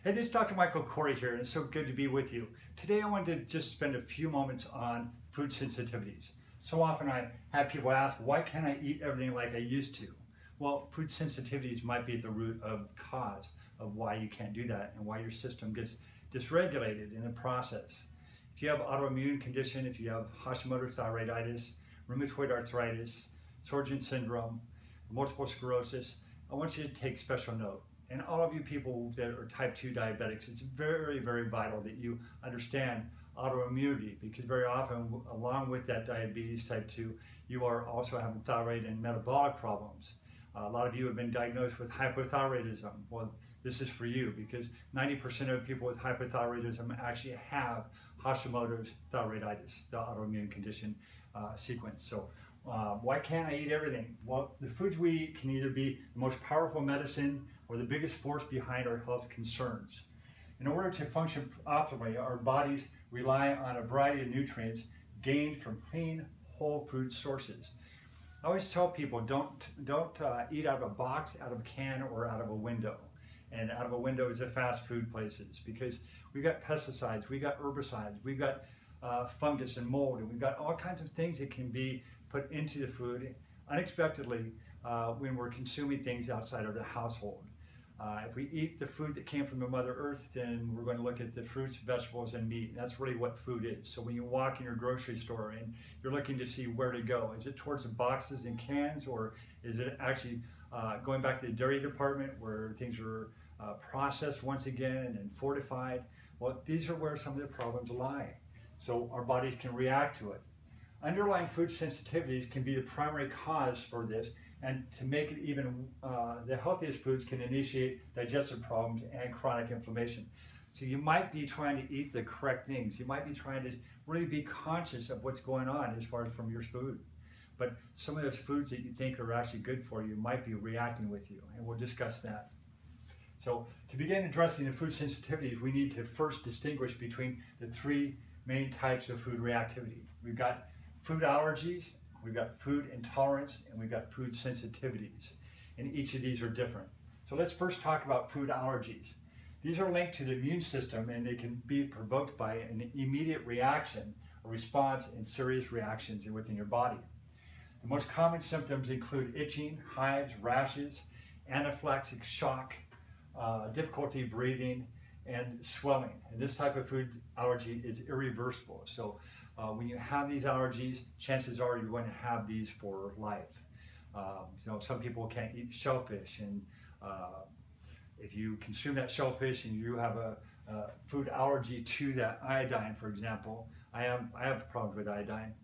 Hey, this is Dr. Michael Corey here, and it's so good to be with you. Today I wanted to just spend a few moments on food sensitivities. So often I have people ask, why can't I eat everything like I used to? Well, food sensitivities might be the root of cause of why you can't do that and why your system gets dysregulated in the process. If you have autoimmune condition, if you have Hashimoto's thyroiditis, rheumatoid arthritis, Sjögren's syndrome, multiple sclerosis, I want you to take special note. And all of you people that are type 2 diabetics, it's very, very vital that you understand autoimmunity, because very often, along with that diabetes type 2, you are also having thyroid and metabolic problems. A lot of you have been diagnosed with hypothyroidism. Well, this is for you, because 90% of people with hypothyroidism actually have Hashimoto's thyroiditis, the autoimmune condition sequence. So why can't I eat everything? Well, the foods we eat can either be the most powerful medicine or the biggest force behind our health concerns. In order to function optimally, our bodies rely on a variety of nutrients gained from clean, whole food sources. I always tell people, don't eat out of a box, out of a can, or out of a window. And out of a window is the fast food places, because we've got pesticides, we've got herbicides, we've got fungus and mold, and we've got all kinds of things that can be put into the food unexpectedly when we're consuming things outside of the household. If we eat the food that came from the Mother Earth, then we're going to look at the fruits, vegetables, and meat. And that's really what food is. So when you walk in your grocery store and you're looking to see where to go, is it towards the boxes and cans, or is it actually going back to the dairy department where things are processed once again and fortified? Well, these are where some of the problems lie. So our bodies can react to it. Underlying food sensitivities can be the primary cause for this, and to make it even, the healthiest foods can initiate digestive problems and chronic inflammation. So you might be trying to eat the correct things. You might be trying to really be conscious of what's going on as far as from your food. But some of those foods that you think are actually good for you might be reacting with you, and we'll discuss that. So to begin addressing the food sensitivities, we need to first distinguish between the three main types of food reactivity. We've got food allergies, we've got food intolerance, and we've got food sensitivities. And each of these are different. So let's first talk about food allergies. These are linked to the immune system, and they can be provoked by an immediate reaction, a response, and serious reactions within your body. The most common symptoms include itching, hives, rashes, anaphylactic shock, difficulty breathing, and swelling. And this type of food allergy is irreversible. So when you have these allergies, chances are you're going to have these for life. Some people can't eat shellfish, and if you consume that shellfish and you have a food allergy to that iodine, for example, I have problems with iodine,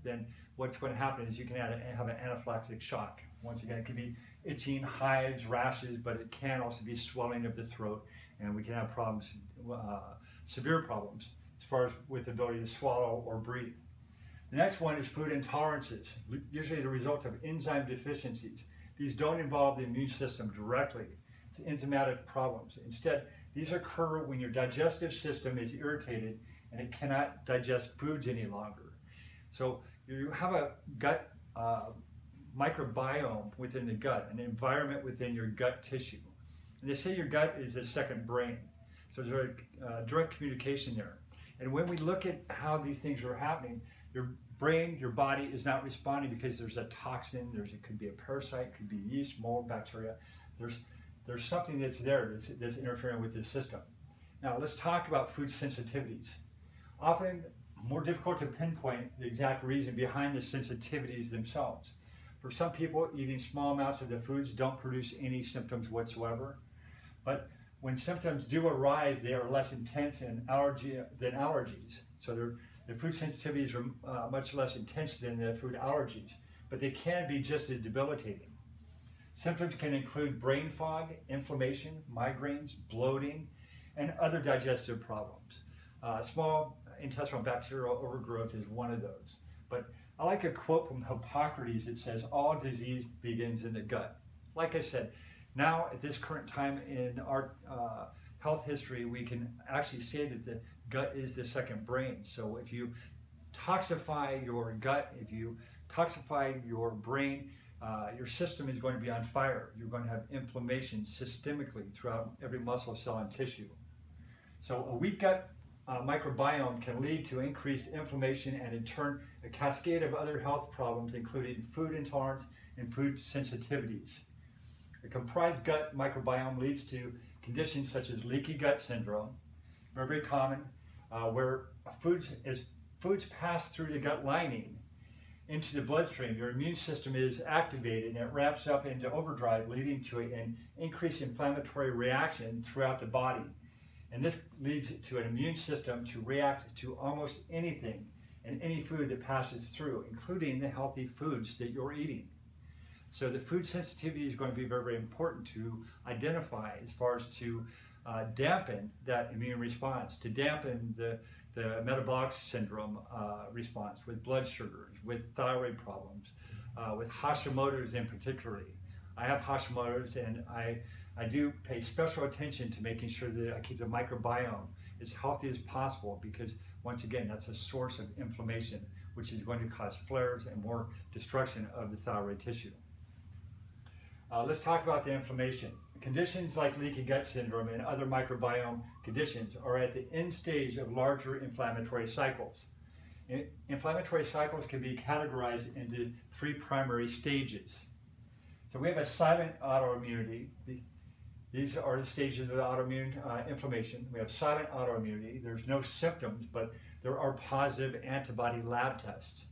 then what's going to happen is you can have an anaphylactic shock. Once again, it can be itching, hives, rashes, but it can also be swelling of the throat, and we can have problems, severe problems, as far as with the ability to swallow or breathe. The next one is food intolerances, usually the result of enzyme deficiencies. These don't involve the immune system directly. It's enzymatic problems. Instead, these occur when your digestive system is irritated and it cannot digest foods any longer. So you have a gut microbiome within the gut, an environment within your gut tissue. And they say your gut is the second brain. So there's a direct communication there. And when we look at how these things are happening, your brain, your body is not responding because there's a toxin, it could be a parasite, it could be yeast, mold, bacteria. There's something that's there that's interfering with the system. Now let's talk about food sensitivities. Often more difficult to pinpoint the exact reason behind the sensitivities themselves. For some people, eating small amounts of the foods don't produce any symptoms whatsoever. But when symptoms do arise, they are less intense than allergies. So the food sensitivities are much less intense than the food allergies, but they can be just as debilitating. Symptoms can include brain fog, inflammation, migraines, bloating, and other digestive problems. Small intestinal bacterial overgrowth is one of those. But I like a quote from Hippocrates that says, all disease begins in the gut. Like I said, now at this current time in our health history, we can actually say that the gut is the second brain. So if you toxify your gut, if you toxify your brain, your system is going to be on fire. You're going to have inflammation systemically throughout every muscle, cell, and tissue. So a weak gut microbiome can lead to increased inflammation and in turn a cascade of other health problems including food intolerance and food sensitivities. A comprised gut microbiome leads to conditions such as leaky gut syndrome, very common, where foods pass through the gut lining into the bloodstream. Your immune system is activated and it ramps up into overdrive, leading to an increased inflammatory reaction throughout the body. And this leads to an immune system to react to almost anything and any food that passes through, including the healthy foods that you're eating. So the food sensitivity is going to be very, very important to identify as far as to dampen that immune response, to dampen the metabolic syndrome response with blood sugars, with thyroid problems, with Hashimoto's in particular. I have Hashimoto's and I do pay special attention to making sure that I keep the microbiome as healthy as possible because, once again, that's a source of inflammation, which is going to cause flares and more destruction of the thyroid tissue. Let's talk about the inflammation. Conditions like leaky gut syndrome and other microbiome conditions are at the end stage of larger inflammatory cycles. Inflammatory cycles can be categorized into three primary stages. So we have a silent autoimmunity. These are the stages of autoimmune inflammation. We have silent autoimmunity. There's no symptoms, but there are positive antibody lab tests.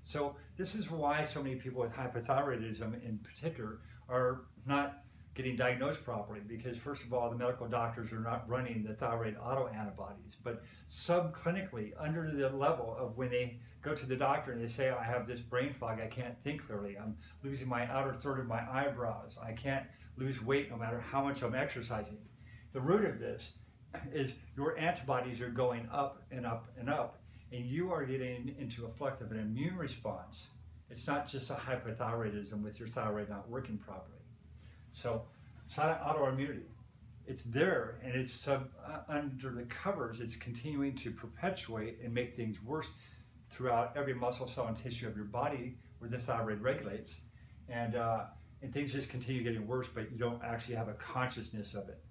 So this is why so many people with hypothyroidism in particular are not getting diagnosed properly, because first of all, the medical doctors are not running the thyroid autoantibodies, but subclinically, under the level of when they go to the doctor and they say, I have this brain fog, I can't think clearly, I'm losing my outer third of my eyebrows, I can't lose weight no matter how much I'm exercising. The root of this is your antibodies are going up and up and up, and you are getting into a flux of an immune response. It's not just a hypothyroidism with your thyroid not working properly. So silent autoimmunity, it's there and it's under the covers, it's continuing to perpetuate and make things worse throughout every muscle, cell, and tissue of your body where the thyroid regulates. And things just continue getting worse, but you don't actually have a consciousness of it.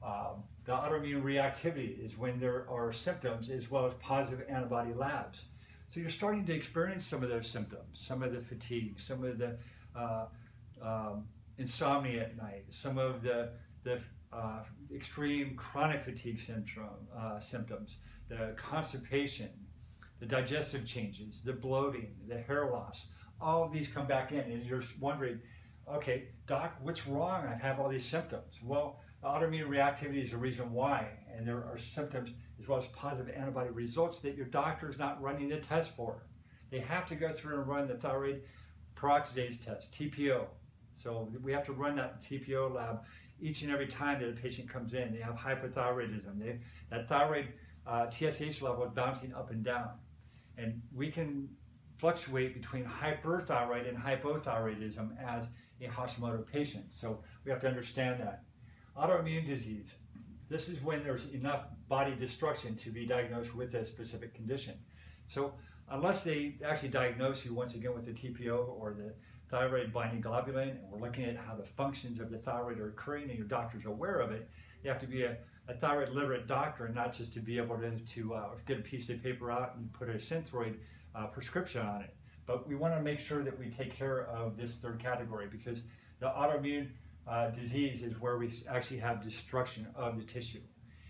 The autoimmune reactivity is when there are symptoms as well as positive antibody labs. So you're starting to experience some of those symptoms, some of the fatigue, some of the insomnia at night, some of the extreme chronic fatigue symptoms, the constipation, the digestive changes, the bloating, the hair loss. All of these come back in and you're wondering, okay, doc, what's wrong? I have all these symptoms. Well, autoimmune reactivity is the reason why, and there are symptoms as well as positive antibody results that your doctor is not running the test for. They have to go through and run the thyroid peroxidase test, TPO. So we have to run that TPO lab each and every time that a patient comes in. They have hypothyroidism. That thyroid TSH level is bouncing up and down. And we can fluctuate between hyperthyroid and hypothyroidism as a Hashimoto patient. So we have to understand that. Autoimmune disease. This is when there's enough body destruction to be diagnosed with a specific condition. So unless they actually diagnose you once again with the TPO or the thyroid binding globulin, and we're looking at how the functions of the thyroid are occurring and your doctor's aware of it, you have to be a thyroid literate doctor and not just to be able to get a piece of paper out and put a Synthroid prescription on it. But we want to make sure that we take care of this third category, because the autoimmune disease is where we actually have destruction of the tissue.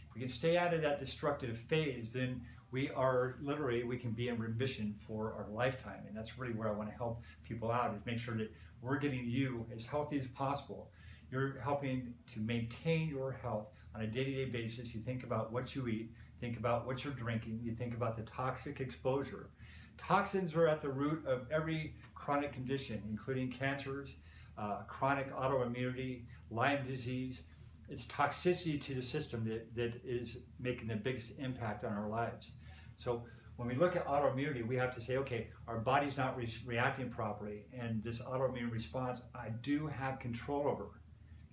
If we can stay out of that destructive phase, then we can be in remission for our lifetime. And that's really where I want to help people out, is make sure that we're getting you as healthy as possible. You're helping to maintain your health on a day-to-day basis. You think about what you eat, think about what you're drinking, you think about the toxic exposure. Toxins are at the root of every chronic condition, including cancers, chronic autoimmunity, Lyme disease. It's toxicity to the system that is making the biggest impact on our lives. So when we look at autoimmunity, we have to say, okay, our body's not reacting properly, and this autoimmune response, I do have control over.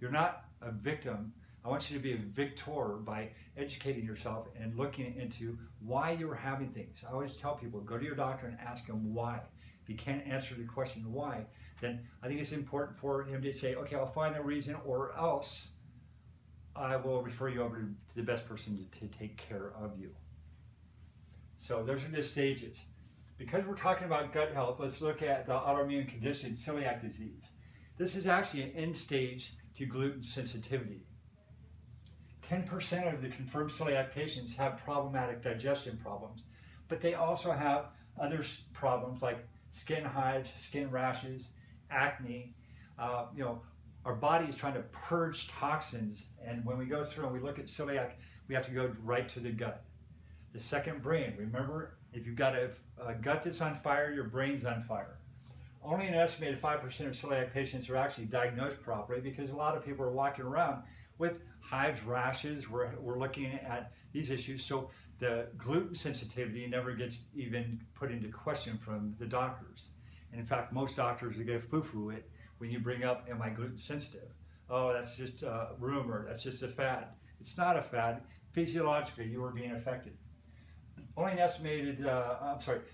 You're not a victim. I want you to be a victor by educating yourself and looking into why you're having things. I always tell people, go to your doctor and ask them why. if he can't answer the question why, then I think it's important for him to say, okay, I'll find the reason, or else I will refer you over to the best person to take care of you. So those are the stages. Because we're talking about gut health, let's look at the autoimmune condition, celiac disease. This is actually an end stage to gluten sensitivity. 10% of the confirmed celiac patients have problematic digestion problems, but they also have other problems like skin hives, skin rashes, acne. Our body is trying to purge toxins, and when we go through and we look at celiac, we have to go right to the gut. The second brain. Remember, if you've got a gut that's on fire, your brain's on fire. Only an estimated 5% of celiac patients are actually diagnosed properly, because a lot of people are walking around with hives, rashes. We're looking at these issues. So the gluten sensitivity never gets even put into question from the doctors. And in fact, most doctors are going to foo-foo it when you bring up, am I gluten sensitive? Oh, that's just a rumor. That's just a fad. It's not a fad. Physiologically, you are being affected. Only an estimated,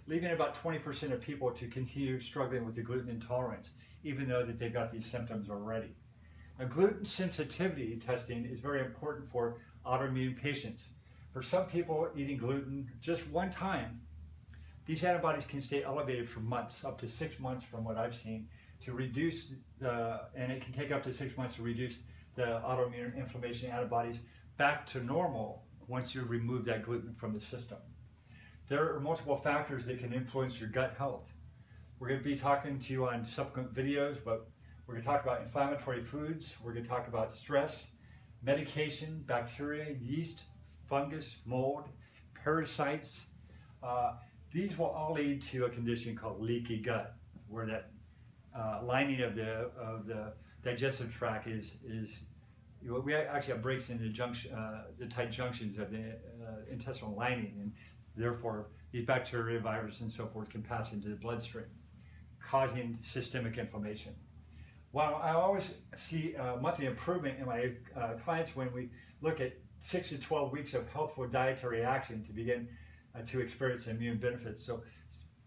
leaving about 20% of people to continue struggling with the gluten intolerance, even though that they've got these symptoms already. Now, gluten sensitivity testing is very important for autoimmune patients. For some people, eating gluten just one time, these antibodies can stay elevated for months, up to 6 months from what I've seen, to reduce and it can take up to 6 months to reduce the autoimmune inflammation antibodies back to normal once you remove that gluten from the system. There are multiple factors that can influence your gut health. We're going to be talking to you on subsequent videos, but we're going to talk about inflammatory foods, we're going to talk about stress, medication, bacteria, yeast, fungus, mold, parasites. These will all lead to a condition called leaky gut, where that lining of the digestive tract is we actually have breaks in the tight junctions of the intestinal lining, and therefore these bacteria, viruses, and so forth can pass into the bloodstream, causing systemic inflammation. While I always see monthly improvement in my clients when we look at 6 to 12 weeks of healthful dietary action to begin to experience immune benefits. So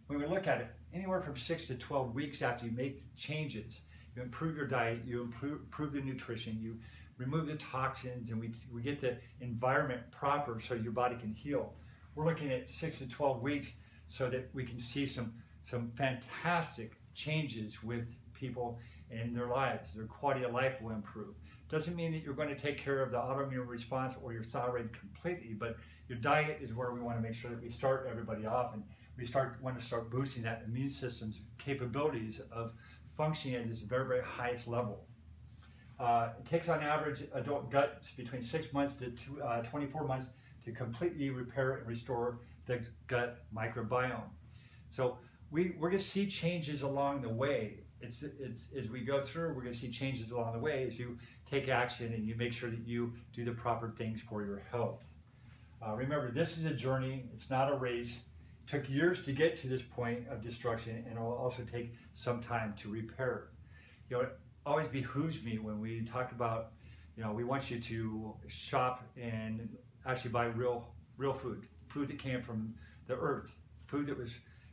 when we look at it, anywhere from 6 to 12 weeks after you make changes, you improve your diet, you improve the nutrition, you remove the toxins, and we get the environment proper so your body can heal. We're looking at 6 to 12 weeks so that we can see some fantastic changes with people in their lives. Their quality of life will improve. Doesn't mean that you're going to take care of the autoimmune response or your thyroid completely, but your diet is where we want to make sure that we start everybody off, and we want to start boosting that immune system's capabilities of functioning at its very, very highest level. It takes on average adult gut between 6 months to 24 months to completely repair and restore the gut microbiome. So we're going to see changes along the way. It's as we go through, we're going to see changes along the way as you take action and you make sure that you do the proper things for your health. Remember, this is a journey. It's not a race. It took years to get to this point of destruction, and it will also take some time to repair. It always behooves me when we talk about, we want you to shop and actually buy real food that came from the earth, food that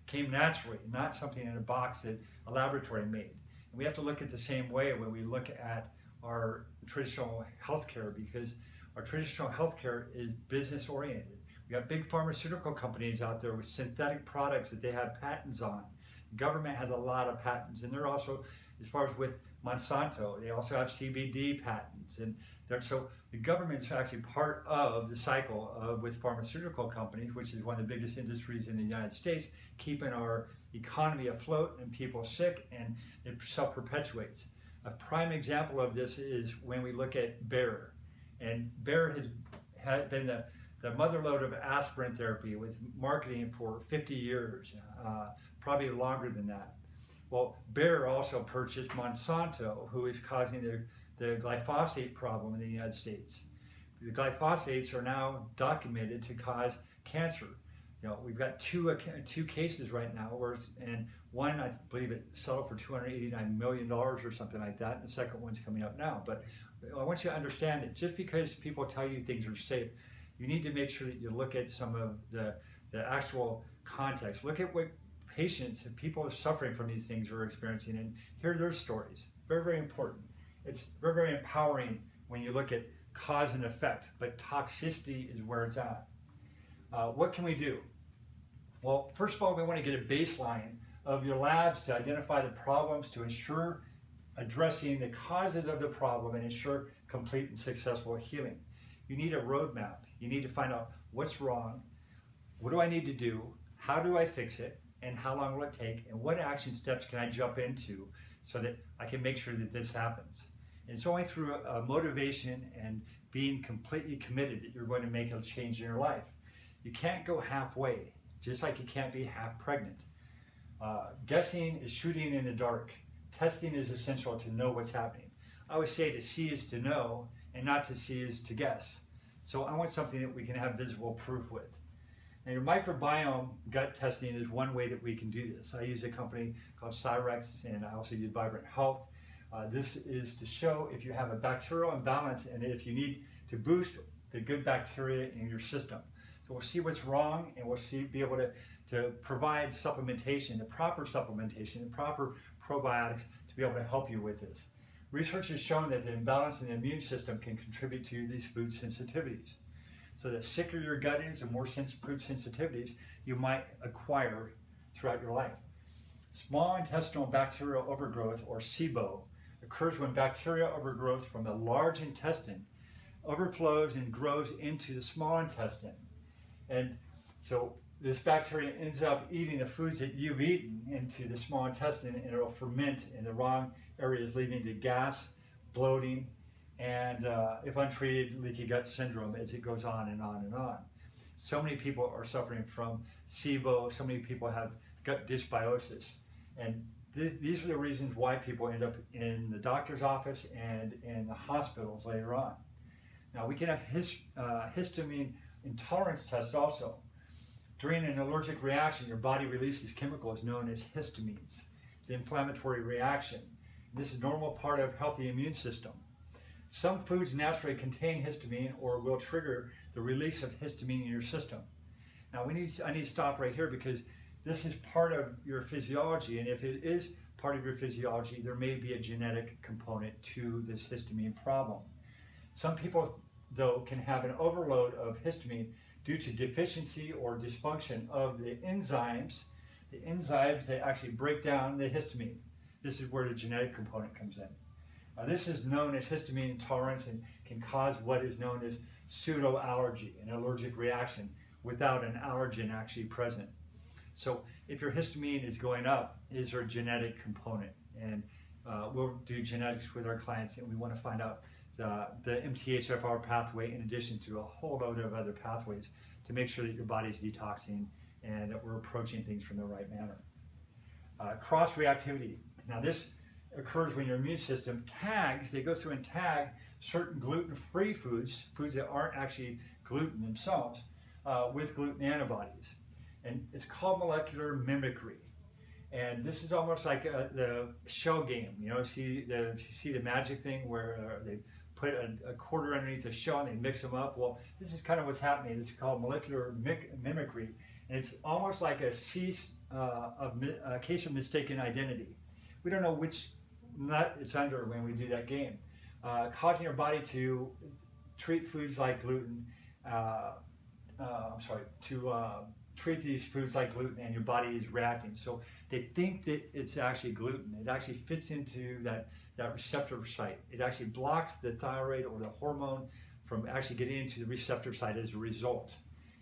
came naturally, not something in a box that a laboratory made. And we have to look at the same way when we look at our traditional healthcare, because our traditional healthcare is business oriented. We got big pharmaceutical companies out there with synthetic products that they have patents on. The government has a lot of patents, and they're also, as far as with Monsanto, they also have CBD patents, and so the government's actually part of the cycle with pharmaceutical companies, which is one of the biggest industries in the United States, keeping our economy afloat and people sick, and it self-perpetuates. A prime example of this is when we look at Bayer, and Bayer has been the motherlode of aspirin therapy with marketing for 50 years, probably longer than that. Well, Bayer also purchased Monsanto, who is causing the glyphosate problem in the United States. The glyphosates are now documented to cause cancer. We've got two cases right now, and one, I believe it settled for $289 million or something like that, and the second one's coming up now. But I want you to understand that just because people tell you things are safe, you need to make sure that you look at some of the actual context. Look at what patients and people suffering from these things are experiencing and hear their stories. Very, very important. It's very, very empowering when you look at cause and effect, but toxicity is where it's at. What can we do? Well, first of all, we want to get a baseline of your labs to identify the problems, to ensure addressing the causes of the problem and ensure complete and successful healing. You need a roadmap. You need to find out what's wrong, what do I need to do, how do I fix it, and how long will it take, and what action steps can I jump into so that I can make sure that this happens. And it's only through motivation and being completely committed that you're going to make a change in your life. You can't go halfway, just like you can't be half pregnant. Guessing is shooting in the dark. Testing is essential to know what's happening. I always say to see is to know, and not to see is to guess. So I want something that we can have visible proof with. Now, your microbiome gut testing is one way that we can do this. I use a company called Cyrex, and I also use Vibrant Health. This is to show if you have a bacterial imbalance and if you need to boost the good bacteria in your system. So we'll see what's wrong, and we'll be able to provide supplementation, the proper probiotics to be able to help you with this. Research has shown that the imbalance in the immune system can contribute to these food sensitivities. So the sicker your gut is, the more food sensitivities you might acquire throughout your life. Small intestinal bacterial overgrowth, or SIBO, occurs when bacterial overgrowth from the large intestine overflows and grows into the small intestine. And so this bacteria ends up eating the foods that you've eaten into the small intestine, and it'll ferment in the wrong areas, leading to gas, bloating, and if untreated, leaky gut syndrome as it goes on and on and on. So many people are suffering from SIBO, so many people have gut dysbiosis, and these are the reasons why people end up in the doctor's office and in the hospitals later on. Now, we can have histamine intolerance test also. During an allergic reaction, your body releases chemicals known as histamines. It's an inflammatory reaction. This is a normal part of healthy immune system. Some foods naturally contain histamine or will trigger the release of histamine in your system. Now, I need to stop right here because this is part of your physiology, and if it is part of your physiology, there may be a genetic component to this histamine problem. Some people, though, can have an overload of histamine due to deficiency or dysfunction of the enzymes that actually break down the histamine. This is where the genetic component comes in. This is known as histamine intolerance and can cause what is known as pseudo-allergy, an allergic reaction without an allergen actually present. So if your histamine is going up, is there a genetic component? And we'll do genetics with our clients, and we want to find out the MTHFR pathway in addition to a whole load of other pathways to make sure that your body's detoxing and that we're approaching things from the right manner. Cross-reactivity. Now this occurs when your immune system they go through and tag certain gluten-free foods that aren't actually gluten themselves, with gluten antibodies. And it's called molecular mimicry. And this is almost like the shell game. You know, see the magic thing where they put a quarter underneath a shell and they mix them up? Well, this is kind of what's happening. It's called molecular mimicry. And it's almost like a case of mistaken identity. We don't know which nut it's under when we do that game. Causing your body to treat foods like gluten, treat these foods like gluten, and your body is reacting. So they think that it's actually gluten. It actually fits into that receptor site. It actually blocks the thyroid or the hormone from actually getting into the receptor site as a result.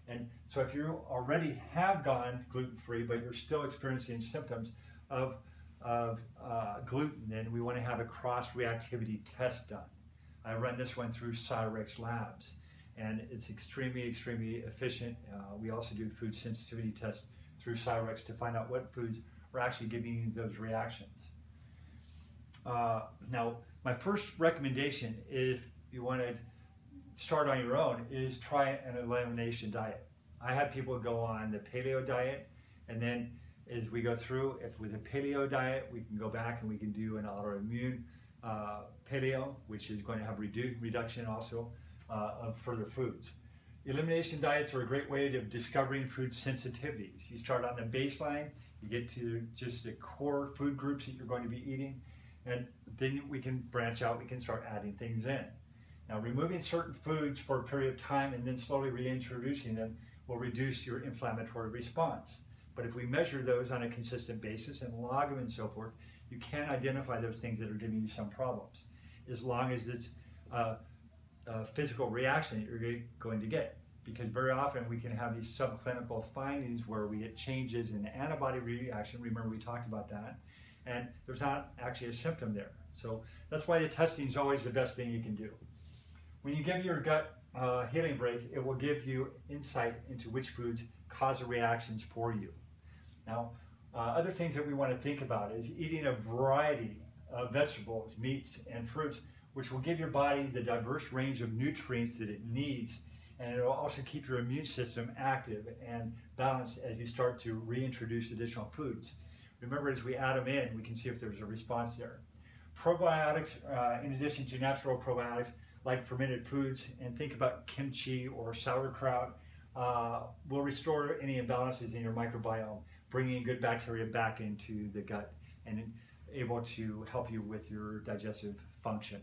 And so if you already have gone gluten-free, but you're still experiencing symptoms of gluten, then we want to have a cross-reactivity test done. I run this one through Cyrex Labs, and it's extremely, extremely efficient. We also do food sensitivity tests through Cyrex to find out what foods are actually giving you those reactions. Now, my first recommendation, if you want to start on your own, is try an elimination diet. I have people go on the paleo diet, and then as we go through, if with a paleo diet, we can go back and we can do an autoimmune paleo, which is going to have reduction also of further foods. Elimination diets are a great way of discovering food sensitivities. You start on the baseline, You get to just the core food groups that you're going to be eating, and then we can branch out, we can start adding things in. Now, removing certain foods for a period of time and then slowly reintroducing them will reduce your inflammatory response. But if we measure those on a consistent basis and log them and so forth, you can identify those things that are giving you some problems, as long as it's a physical reaction that you're going to get. Because very often we can have these subclinical findings where we get changes in the antibody reaction. Remember, we talked about that, and there's not actually a symptom there. So that's why the testing is always the best thing you can do. When you give your gut healing break, it will give you insight into which foods cause the reactions for you. Now, other things that we want to think about is eating a variety of vegetables, meats, and fruits, which will give your body the diverse range of nutrients that it needs, and it will also keep your immune system active and balanced as you start to reintroduce additional foods. Remember, as we add them in, we can see if there's a response there. Probiotics, in addition to natural probiotics, like fermented foods, and think about kimchi or sauerkraut, will restore any imbalances in your microbiome, bringing good bacteria back into the gut and able to help you with your digestive function.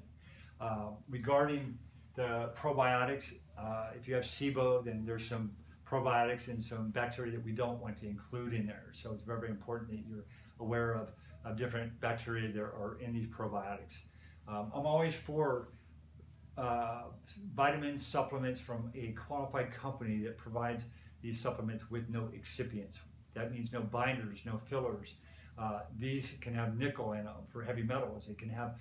Regarding the probiotics, if you have SIBO, then there's some probiotics and some bacteria that we don't want to include in there. So it's very, very important that you're aware of different bacteria that are in these probiotics. I'm always for vitamin supplements from a qualified company that provides these supplements with no excipients. That means no binders, no fillers. These can have nickel in them for heavy metals. It can have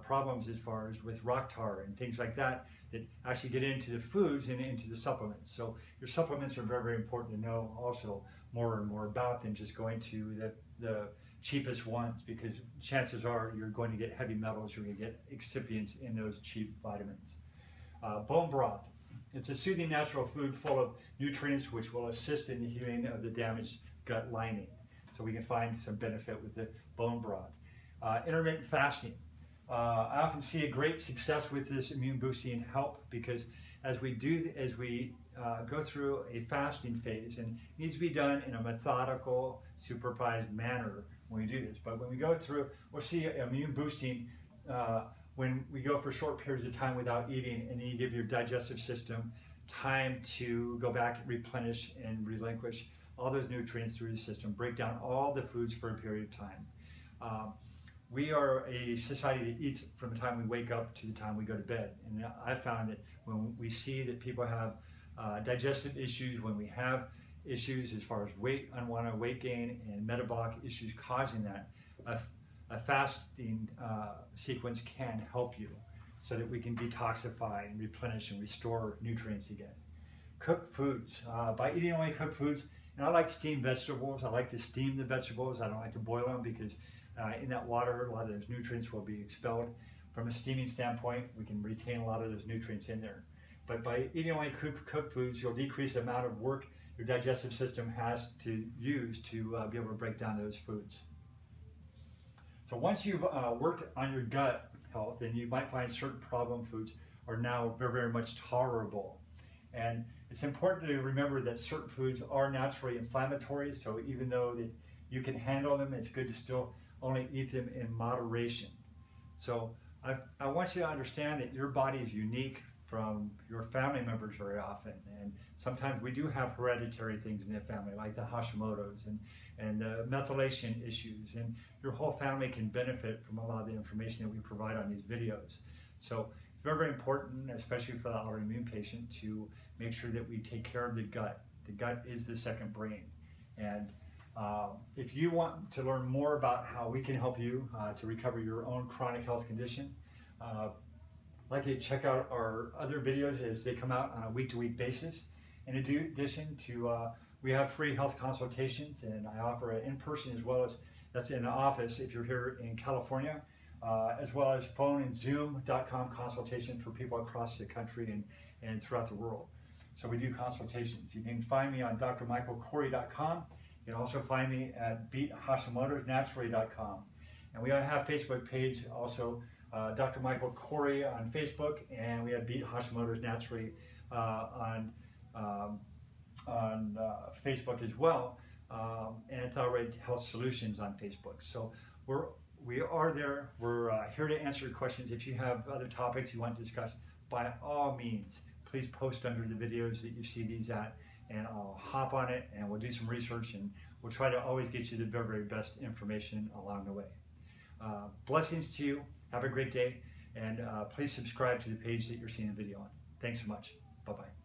problems as far as with rock tar and things like that that actually get into the foods and into the supplements. So your supplements are very, very important to know also more and more about than just going to the cheapest ones, because chances are you're going to get heavy metals, you're going to get excipients in those cheap vitamins. Bone broth. It's a soothing natural food full of nutrients which will assist in the healing of the damaged gut lining. So we can find some benefit with the bone broth. Intermittent fasting. I often see a great success with this immune boosting help, because as we go through a fasting phase, and it needs to be done in a methodical, supervised manner when we do this. But when we go through, we'll see immune boosting when we go for short periods of time without eating, and then you give your digestive system time to go back and replenish and relinquish all those nutrients through the system, break down all the foods for a period of time. We are a society that eats from the time we wake up to the time we go to bed. And I found that when we see that people have digestive issues, when we have issues as far as unwanted weight gain and metabolic issues causing that, a fasting sequence can help you so that we can detoxify and replenish and restore nutrients again. Cooked foods. By eating only cooked foods, and I like steamed vegetables. I like to steam the vegetables. I don't like to boil them, because in that water, a lot of those nutrients will be expelled. From a steaming standpoint, we can retain a lot of those nutrients in there. But by eating only cooked foods, you'll decrease the amount of work your digestive system has to use to be able to break down those foods. So once you've worked on your gut health, then you might find certain problem foods are now very, very much tolerable. And it's important to remember that certain foods are naturally inflammatory, so even though that you can handle them, it's good to still only eat them in moderation. So I want you to understand that your body is unique from your family members very often, and sometimes we do have hereditary things in the family, like the Hashimoto's and the methylation issues, and your whole family can benefit from a lot of the information that we provide on these videos. So it's very, very important, especially for the autoimmune patient, to make sure that we take care of the gut. The gut is the second brain. And if you want to learn more about how we can help you to recover your own chronic health condition, I'd like you to check out our other videos as they come out on a week-to-week basis. In addition to, we have free health consultations, and I offer it in person as well as that's in the office if you're here in California, as well as phone and Zoom.com consultation for people across the country and throughout the world. So we do consultations. You can find me on drmichaelcorey.com. You can also find me at beathashimotosnaturally.com. And we have a Facebook page also, Dr. Michael Corey on Facebook, and we have Beat Hashimoto's Naturally on Facebook as well. Anti-Red Health Solutions on Facebook. So we are there. We're here to answer your questions. If you have other topics you want to discuss, by all means, please post under the videos that you see these at, and I'll hop on it and we'll do some research, and we'll try to always get you the very, very best information along the way. Blessings to you. Have a great day, and please subscribe to the page that you're seeing the video on. Thanks so much. Bye-bye.